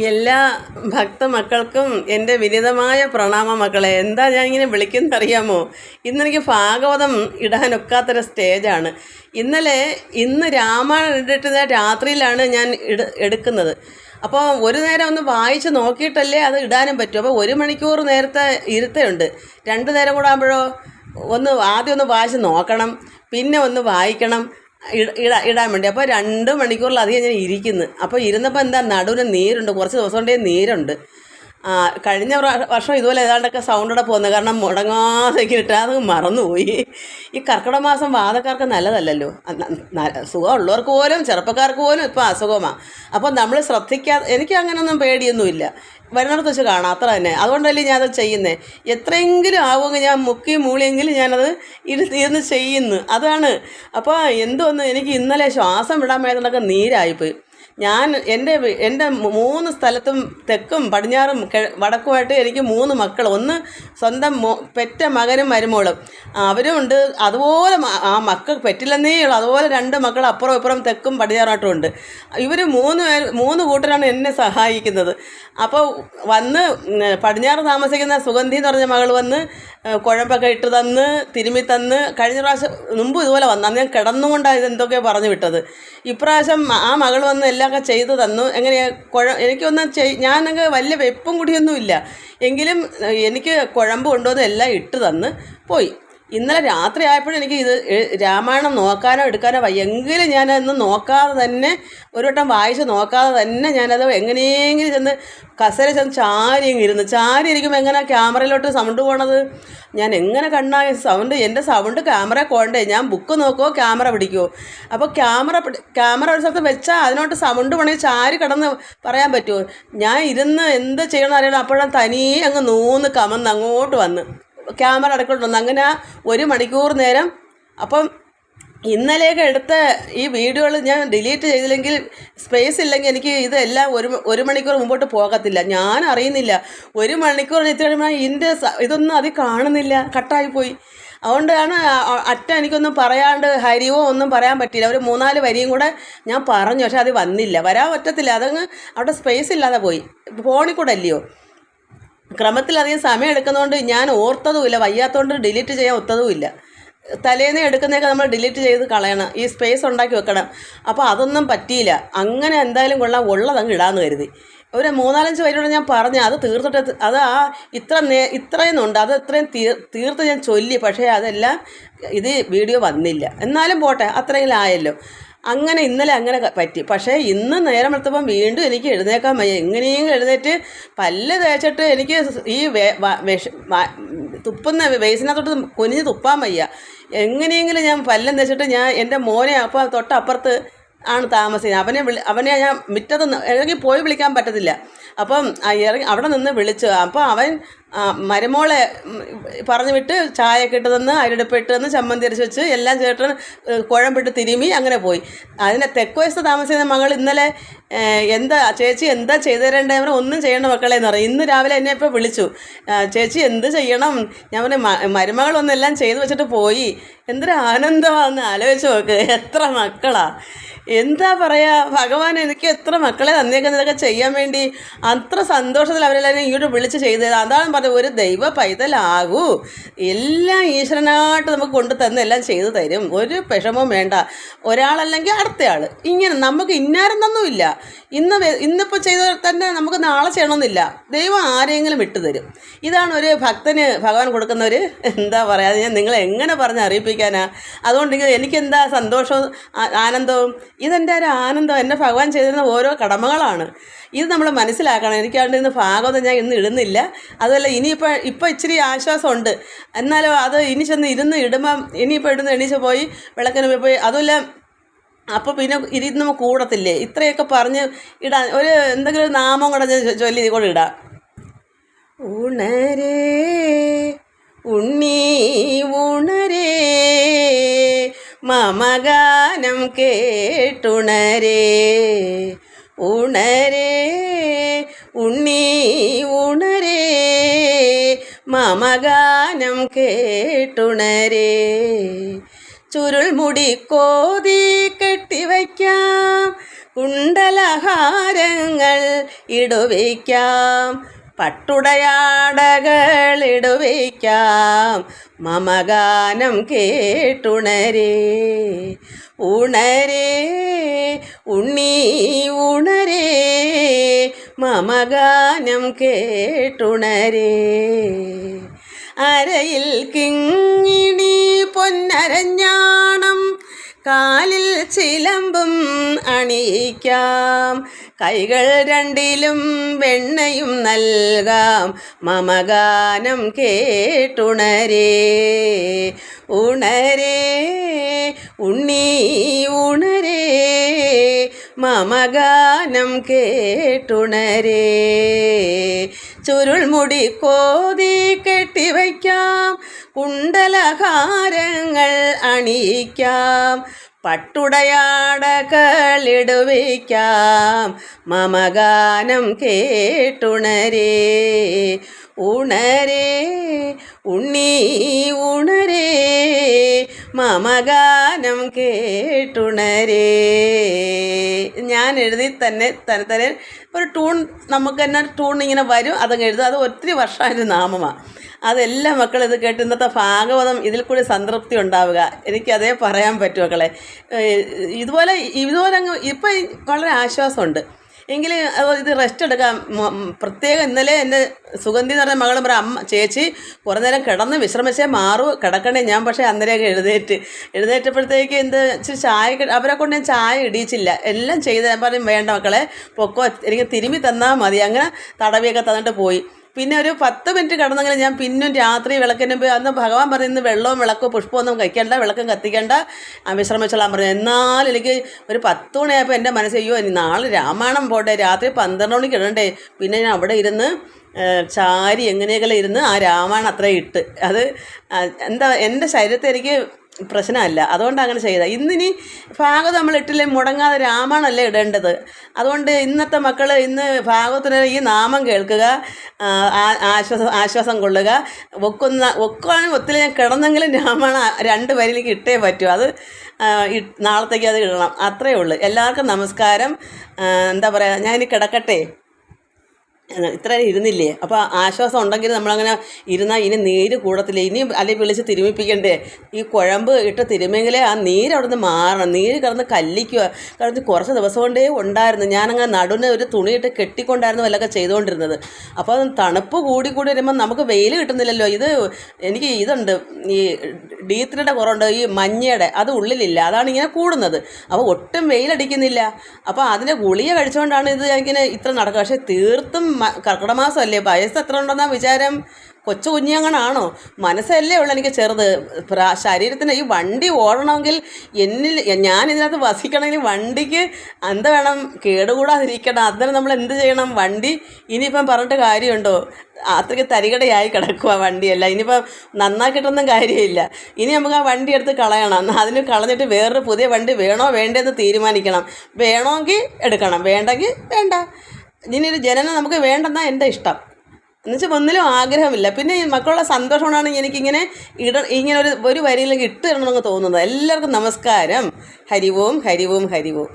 എല്ലാ ഭക്തമക്കൾക്കും എൻ്റെ വിനീതമായ പ്രണാമ മക്കളെ. എന്താ ഞാൻ ഇങ്ങനെ വിളിക്കുന്നറിയാമോ? ഇന്നെനിക്ക് ഭാഗവതം ഇടാനൊക്കാത്തൊരു സ്റ്റേജാണ്. ഇന്ന് രാമായണം ഇട്ടിട്ട് രാത്രിയിലാണ് ഞാൻ എടുക്കുന്നത്. അപ്പോൾ ഒരു നേരം ഒന്ന് വായിച്ച് നോക്കിയിട്ടല്ലേ അത് ഇടാനും പറ്റും. അപ്പോൾ 1 മണിക്കൂർ നേരത്തെ ഇരുത്തയുണ്ട്. 2 നേരം കൂടെ ആകുമ്പോഴോ ആദ്യം ഒന്ന് വായിച്ച് നോക്കണം, പിന്നെ ഒന്ന് വായിക്കണം ഇടാൻ വേണ്ടി. അപ്പോൾ 2 മണിക്കൂറിലധികം ഞാൻ ഇരിക്കുന്നു. അപ്പോൾ ഇരുന്നപ്പോൾ എന്താ നടുവിന് നീരുണ്ട്, കുറച്ച് ദിവസം കൊണ്ടേ നീരുണ്ട്. കഴിഞ്ഞ വർഷം ഇതുപോലെ ഏതാണ്ടൊക്കെ സൗണ്ടോടെ പോകുന്നത് കാരണം മുടങ്ങാതെ ഇട്ട് അത് മറന്നുപോയി. ഈ കർക്കിടക മാസം വാതക്കാർക്ക് നല്ലതല്ലല്ലോ. സുഖമുള്ളവർക്ക് പോലും ചെറുപ്പക്കാർക്ക് പോലും ഇപ്പോൾ അസുഖമാണ്. അപ്പോൾ നമ്മൾ എനിക്ക് അങ്ങനെയൊന്നും പേടിയൊന്നുമില്ല. വരുന്നിടത്ത് വെച്ച് കാണാം, അത്ര തന്നെ. അതുകൊണ്ടല്ലേ ഞാനത് ചെയ്യുന്നത്. എത്രയെങ്കിലും ആവുമെങ്കിൽ ഞാൻ മുക്കി മൂളിയെങ്കിലും ഞാനത് ഇരുന്ന് ചെയ്യുന്നു. അതാണ്. അപ്പോൾ എനിക്ക് ഇന്നലെ ശ്വാസം വിടാൻ മേലുണ്ടൊക്കെ നീരായിപ്പോയി. എൻ്റെ 3 സ്ഥലത്തും തെക്കും പടിഞ്ഞാറും വടക്കുമായിട്ട് എനിക്ക് 3 മക്കൾ. ഒന്ന് സ്വന്തം പെറ്റ മകനും മരുമോളും, അവരും ഉണ്ട്. അതുപോലെ ആ മക്കൾ പെറ്റില്ലെന്നേ ഉള്ളൂ. അതുപോലെ 2 മക്കൾ അപ്പുറം ഇപ്പുറം തെക്കും പടിഞ്ഞാറായിട്ടും ഉണ്ട്. ഇവർ 3 കൂട്ടരാണ് എന്നെ സഹായിക്കുന്നത്. അപ്പോൾ പടിഞ്ഞാറ് താമസിക്കുന്ന സുഗന്ധി എന്ന് പറഞ്ഞ മകൾ വന്ന് കുഴമ്പൊക്കെ ഇട്ട് തന്ന് തിരുമ്മി തന്ന്. കഴിഞ്ഞ പ്രാവശ്യം മുമ്പ് ഇതുപോലെ വന്നു, അന്ന് ഞാൻ കിടന്നുകൊണ്ടാണ് ഇതെന്തൊക്കെയോ പറഞ്ഞു വിട്ടത്. ഇപ്രാവശ്യം ആ മകൾ വന്ന് എല്ലാമൊക്കെ ചെയ്തു തന്നു. എനിക്കൊന്നും ഞാനങ്ങ് വലിയ വെപ്പും കുടിയൊന്നുമില്ല, എങ്കിലും എനിക്ക് കുഴമ്പ് കൊണ്ടുവന്ന് എല്ലാം ഇട്ട് തന്ന് പോയി. ഇന്നലെ രാത്രി ആയപ്പോഴും എനിക്ക് രാമായണം നോക്കാനോ എടുക്കാനോ വയ്യ. എങ്കിലും ഞാനതൊന്ന് നോക്കാതെ തന്നെ, ഒരു വട്ടം വായിച്ച് നോക്കാതെ തന്നെ ഞാനത് എങ്ങനെയെങ്കിലും കസേര ചാരി ഇരിക്കുമ്പോൾ എങ്ങനെയാണ് ക്യാമറയിലോട്ട് സൗണ്ട് പോണത്? ഞാൻ എങ്ങനെ എൻ്റെ സൗണ്ട് ക്യാമറ പോകണ്ടേ? ഞാൻ ബുക്ക് നോക്കുമോ ക്യാമറ പിടിക്കുമോ? അപ്പോൾ ക്യാമറ ഒരു സ്ഥലത്ത് വെച്ചാൽ അതിനോട്ട് സൗണ്ട് വേണമെങ്കിൽ ചാരി കിടന്ന് പറയാൻ പറ്റുമോ? ഞാൻ ഇരുന്ന് എന്ത് ചെയ്യണമെന്ന് അറിയണം. അപ്പോഴാണ് തനിയെ അങ്ങ് കമന്ന് അങ്ങോട്ട് വന്ന് ക്യാമറ അടക്കൊണ്ട് വന്നു. അങ്ങനെ 1 മണിക്കൂർ നേരം. അപ്പം ഇന്നലെയൊക്കെ എടുത്ത ഈ വീഡിയോകൾ ഞാൻ ഡിലീറ്റ് ചെയ്തില്ലെങ്കിൽ, സ്പേസ് ഇല്ലെങ്കിൽ എനിക്ക് ഇതെല്ലാം 1 മണിക്കൂർ മുമ്പോട്ട് പോകത്തില്ല. ഞാൻ അറിയുന്നില്ല. 1 മണിക്കൂർ ഇതൊന്നും അതിൽ കാണുന്നില്ല, കട്ടായിപ്പോയി. അതുകൊണ്ടാണ് എനിക്കൊന്നും പറയാണ്ട് ഹരിവോ ഒന്നും പറയാൻ പറ്റിയില്ല. ഒരു 3-4 വരിയും കൂടെ ഞാൻ പറഞ്ഞു, പക്ഷെ അത് വന്നില്ല, വരാൻ പറ്റത്തില്ല. അതങ്ങ് അവിടെ സ്പേസ് ഇല്ലാതെ പോയി. ഫോണിൽ കൂടെ അല്ലയോ, ക്രമത്തിലധികം സമയം എടുക്കുന്നതുകൊണ്ട് ഞാൻ ഓർത്തതുമില്ല. വയ്യാത്തതുകൊണ്ട് ഡിലീറ്റ് ചെയ്യാൻ ഒത്തതുമില്ല. തലേന്ന് എടുക്കുന്നതൊക്കെ നമ്മൾ ഡിലീറ്റ് ചെയ്ത് കളയണം, ഈ സ്പേസ് ഉണ്ടാക്കി വെക്കണം. അപ്പോൾ അതൊന്നും പറ്റിയില്ല. അങ്ങനെ എന്തായാലും കൊള്ളാം, ഉള്ളതങ്ങ് ഇടാമെന്ന് കരുതി. ഒരു 3-4 വരിയോടെ ഞാൻ പറഞ്ഞു, അത് തീർത്തിട്ട് അത് ഇത്രയെന്നുണ്ട്, അത് ഇത്രയും തീർത്ത് ഞാൻ ചൊല്ലി. പക്ഷേ അതെല്ലാം വീഡിയോ വന്നില്ല. എന്നാലും പോട്ടെ, അത്രയെങ്കിലും ആയല്ലോ. ഇന്നലെ അങ്ങനെ പറ്റി. പക്ഷേ ഇന്ന് നേരം എടുത്തപ്പം വീണ്ടും എനിക്ക് എഴുന്നേക്കാൻ വയ്യ. എങ്ങനെയെങ്കിലും എഴുന്നേറ്റ് പല്ല് തേച്ചിട്ട് എനിക്ക് ഈ തുപ്പുന്ന വേസിനകത്തോട്ട് കുനിഞ്ഞ് തുപ്പാൻ വയ്യ. എങ്ങനെയെങ്കിലും ഞാൻ പല്ലും തേച്ചിട്ട് എൻ്റെ മോനെ അപ്പോൾ തൊട്ടപ്പുറത്ത് ആണ് താമസിക്കുന്നത്. അവനെ ഞാൻ മുറ്റത്ത് ഇറങ്ങി പോയി വിളിക്കാൻ പറ്റത്തില്ല. അപ്പം അവിടെ നിന്ന് വിളിച്ചു. അപ്പോൾ അവൻ മരുമോളെ പറഞ്ഞു വിട്ട് ചായയൊക്കെ ഇട്ട് തന്ന് അരിടുപ്പിട്ട് തന്ന് ചമ്മന്തി അരച്ച് വെച്ച് എല്ലാം ചേർത്ത് കുഴമ്പിട്ട് തിരുമി അങ്ങനെ പോയി. തെക്ക് വയസ്സ് താമസിക്കുന്ന മകൾ ഇന്നലെ ചേച്ചി എന്താ ചെയ്തു തരേണ്ടവർ ഒന്നും ചെയ്യേണ്ട മക്കളെന്ന് പറയും. ഇന്ന് രാവിലെ എന്നെ ഇപ്പോൾ വിളിച്ചു, ചേച്ചി എന്ത് ചെയ്യണം? ഞാൻ പറഞ്ഞു മരുമകളൊന്നെല്ലാം ചെയ്തു വെച്ചിട്ട് പോയി. എന്തൊരു ആനന്ദമാണെന്ന് ആലോചിച്ച് നോക്ക്. എത്ര മക്കളാ, എന്താ പറയുക, ഭഗവാൻ എനിക്ക് എത്ര മക്കളെ തന്നേക്കുന്നതൊക്കെ ചെയ്യാൻ വേണ്ടി. അത്ര സന്തോഷത്തിൽ അവരെല്ലാവരും ഇങ്ങോട്ട് വിളിച്ച് ചെയ്തത്. അതാണ് പറഞ്ഞത്, ഒരു ദൈവ പൈതലാകൂ. എല്ലാം ഈശ്വരനായിട്ട് നമുക്ക് കൊണ്ടു തന്ന് എല്ലാം ചെയ്തു തരും. ഒരു വിഷമവും വേണ്ട. ഒരാളല്ലെങ്കിൽ അടുത്തയാൾ, ഇങ്ങനെ നമുക്ക് ഇന്നാരെന്നൊന്നുമില്ല. ഇന്നിപ്പോൾ ചെയ്ത തന്നെ നമുക്ക് നാളെ ചെയ്യണമെന്നില്ല. ദൈവം ആരെങ്കിലും വിട്ടുതരും. ഇതാണ് ഒരു ഭക്തന് ഭഗവാൻ കൊടുക്കുന്ന ഒരു എന്താ പറയുക, ഞാൻ നിങ്ങളെ എങ്ങനെ പറഞ്ഞ് അറിയിപ്പിക്കാനാ? അതുകൊണ്ട് എനിക്കെന്താ സന്തോഷവും ആനന്ദവും. ഇതെൻ്റെ ഒരു ആനന്ദം, എന്നെ ഭഗവാൻ ചെയ്തിരുന്ന ഓരോ കടമകളാണ്. ഇത് നമ്മൾ മനസ്സിലാക്കണം. എനിക്കാണ്ട് ഇന്ന് ഭാഗവതം ഞാൻ ഇന്ന് ഇടുന്നില്ല. അതുമല്ല, ഇപ്പോൾ ഇച്ചിരി ആശ്വാസമുണ്ട്. എന്നാലും അത് ഇനി ചെന്ന് ഇടുമ്പം ഇനിയിപ്പോൾ എണീച്ച് പോയി വിളക്കിന് പോയി അതുമല്ല, അപ്പോൾ പിന്നെ ഇരുന്ന് കൂടത്തില്ലേ? ഇത്രയൊക്കെ പറഞ്ഞ് ഇടാൻ എന്തെങ്കിലും നാമം കൂടെ ഞാൻ ചൊല്ലി ഇത് കൂടെ ഇടാം. ഉണരേ ഉണ്ണീ ഉണരേ, മമഗാനം കേട്ടുണരേ. ഉണരേ ഉണ്ണീ ഉണരേ, മമഗാനം കേട്ടുണരേ. ചുരുൾമുടി കോതി കെട്ടിവയ്ക്കാം, കുണ്ടലഹാരങ്ങൾ ഇടുവിക്കാം, പട്ടുടയാടകൾ ഇടുവിക്കാം, മമഗാനം കേട്ടുണരേ. ഉണരേ ഉണ്ണീ ഉണരേ, മമഗാനം കേട്ടുണരേ. അരയിൽ കിങ്ങിണി പൊന്നരഞ്ഞാണം, കാലിൽ ചിലമ്പും അണിയിക്കാം, കൈകൾ രണ്ടിലും വെണ്ണയും നൽകാം, മമഗാനം കേട്ടുണരേ. ഉണരേ ഉണ്ണീ ഉണരേ, മമഗാനം കേട്ടുണരേ. ചുരുൾമുടി കോതി കെട്ടിവയ്ക്കാം, കുണ്ടലഹാരങ്ങൾ അണിയിക്കാം, പട്ടുടയാടകളിടുവിക്കാം, മമഗാനം കേട്ടുണരേ. ഉണരേ ഉണ്ണീ ഉണരേ, മമഗാനം കേട്ടുണരേ. ഞാൻ എഴുതി തന്നെ ഒരു ട്യൂൺ, നമുക്ക് തന്നെ ട്യൂൺ ഇങ്ങനെ വരും, അതങ്ങ് എഴുതും. അത് ഒത്തിരി വർഷമായൊരു നാമമാണ്. അതെല്ലാം മക്കൾ ഇത് കേട്ട് ഇന്നത്തെ ഭാഗവതം ഇതിൽ കൂടി സംതൃപ്തി ഉണ്ടാവുക. എനിക്കതേ പറയാൻ പറ്റും മക്കളെ. ഇതുപോലെ അങ്ങ് ഇപ്പം വളരെ ആശ്വാസമുണ്ട്. എങ്കിൽ ഇത് റെസ്റ്റ് എടുക്കാം. പ്രത്യേകം ഇന്നലെ എൻ്റെ സുഗന്ധി എന്ന് പറഞ്ഞ മകളും പറയാം, അമ്മ ചേച്ചി കുറേ നേരം കിടന്ന് വിശ്രമിച്ചേ മാറൂ, കിടക്കണേ. ഞാൻ പക്ഷേ അന്നേരമൊക്കെ എഴുന്നേറ്റപ്പോഴത്തേക്ക് ഇച്ചിരി ചായ അവരെ കൊണ്ട് ഞാൻ ചായ ഇടിയിച്ചില്ല, എല്ലാം ചെയ്ത്. ഞാൻ പറയും വേണ്ട മക്കളെ പൊക്കോ, എനിക്ക് തിരുമ്മി തന്നാൽ മതി. അങ്ങനെ തടവിയൊക്കെ തന്നിട്ട് പോയി. പിന്നെ ഒരു 10 മിനിറ്റ് കിടന്നെങ്കിലും ഞാൻ പിന്നും രാത്രി വിളക്കിന് പോയി. അന്ന് ഭഗവാൻ പറയുന്നത് വെള്ളവും വിളക്കും പുഷ്പമൊന്നും കഴിക്കേണ്ട, വിളക്കും കത്തിക്കേണ്ട, വിശ്രമിച്ചോളാൻ പറഞ്ഞു. എന്നാൽ എനിക്ക് ഒരു 10 മണിയായപ്പോൾ എൻ്റെ മനസ്സ്, അയ്യോ ഇനി നാളെ രാമായണം പോട്ടെ, രാത്രി 12 മണിക്ക് ഇടണ്ടേ. പിന്നെ ഞാൻ അവിടെ ഇരുന്ന് ചാരി എങ്ങനെയൊക്കെ ഇരുന്ന് ആ രാമായണം അത്രയും ഇട്ട്. അത് എൻ്റെ ശരീരത്തെ എനിക്ക് പ്രശ്നമല്ല, അതുകൊണ്ട് അങ്ങനെ ചെയ്ത. ഇന്നിനി ഭാഗവതം നമ്മൾ ഇട്ടില്ലേ മുടങ്ങാതെ രാമായണമല്ലേ ഇടേണ്ടത്. അതുകൊണ്ട് ഇന്നത്തെ മക്കൾ ഇന്ന് ഭാഗവതത്തിന് ഈ നാമം കേൾക്കുക, ആശ്വാസം കൊള്ളുക. ഒക്കുകയാണെങ്കിൽ ഒത്തിരി ഞാൻ കിടന്നെങ്കിലും രാമായണം 2 വരിയിലേക്ക് ഇട്ടേ പറ്റൂ. അത് നാളത്തേക്ക് അത് ഇടണം, അത്രയേ ഉള്ളൂ. എല്ലാവർക്കും നമസ്കാരം. എന്താ പറയുക, ഞാനിനി കിടക്കട്ടെ, ഇത്ര ഇരുന്നില്ലേ. അപ്പോൾ ആശ്വാസം ഉണ്ടെങ്കിൽ നമ്മളങ്ങനെ ഇരുന്നാൽ ഇനി നീര് കൂടത്തില്ല. ഇനിയും അല്ലെങ്കിൽ വിളിച്ച് തിരുമിപ്പിക്കണ്ടേ. ഈ കുഴമ്പ് ഇട്ട് തിരുമെങ്കിലേ ആ നീര് അവിടെ നിന്ന് മാറണം. നീര് കിടന്ന് കല്ലിക്കുക. കാരണം കുറച്ച് ദിവസം കൊണ്ടേ ഉണ്ടായിരുന്നു. ഞാനങ്ങനെ നടുവിന് ഒരു തുണിയിട്ട് കെട്ടിക്കൊണ്ടായിരുന്നു വല്ലതൊക്കെ ചെയ്തുകൊണ്ടിരുന്നത്. അപ്പോൾ തണുപ്പ് കൂടി വരുമ്പോൾ നമുക്ക് വെയിൽ കിട്ടുന്നില്ലല്ലോ. എനിക്ക് ഇതുണ്ട്, ഈ D3 കുറവുണ്ട്, ഈ മഞ്ഞയുടെ അത് ഉള്ളിലില്ല, അതാണ് ഇങ്ങനെ കൂടുന്നത്. അപ്പോൾ ഒട്ടും വെയിലടിക്കുന്നില്ല. അപ്പോൾ അതിൻ്റെ ഗുളിക കഴിച്ചുകൊണ്ടാണ് ഇത് ഇങ്ങനെ ഇത്ര നടക്കുക. പക്ഷേ തീർത്തും കർക്കിടക മാസമല്ലേ, വയസ്സ് എത്ര ഉണ്ടെന്നാ വിചാരം? കൊച്ചു കുഞ്ഞങ്ങനാണോ? മനസ്സല്ലേ ഉള്ളൂ എനിക്ക് ചെറുത്. ശരീരത്തിന് ഈ വണ്ടി ഓടണമെങ്കിൽ ഞാൻ ഇതിനകത്ത് വസിക്കണമെങ്കിൽ വണ്ടിക്ക് എന്ത് വേണം, കേടുകൂടാതിരിക്കണം. അന്നേരം നമ്മൾ എന്ത് ചെയ്യണം? വണ്ടി ഇനിയിപ്പം പറഞ്ഞിട്ട് കാര്യമുണ്ടോ? അത്രയ്ക്ക് തരികടയായി കിടക്കുക വണ്ടിയല്ല. ഇനിയിപ്പം നന്നാക്കിയിട്ടൊന്നും കാര്യമില്ല. ഇനി നമുക്ക് ആ വണ്ടി എടുത്ത് കളയണം. അതിന് കളഞ്ഞിട്ട് വേറൊരു പുതിയ വണ്ടി വേണോ വേണ്ടതെന്ന് തീരുമാനിക്കണം. വേണമെങ്കിൽ എടുക്കണം, വേണ്ടെങ്കിൽ വേണ്ട. ഇനിയൊരു ജനനം നമുക്ക് വേണ്ടെന്നാണ് എൻ്റെ ഇഷ്ടം. എന്നുവെച്ചാൽ ഒന്നിലും ആഗ്രഹമില്ല. പിന്നെ ഈ മക്കളുടെ സന്തോഷം കൊണ്ടാണ് എനിക്കിങ്ങനെ ഇങ്ങനെ ഒരു വരിയിലേക്ക് ഇട്ട് തരണമെന്ന് തോന്നുന്നത്. എല്ലാവർക്കും നമസ്കാരം. ഹരിവോം ഹരിവോം ഹരിവോം.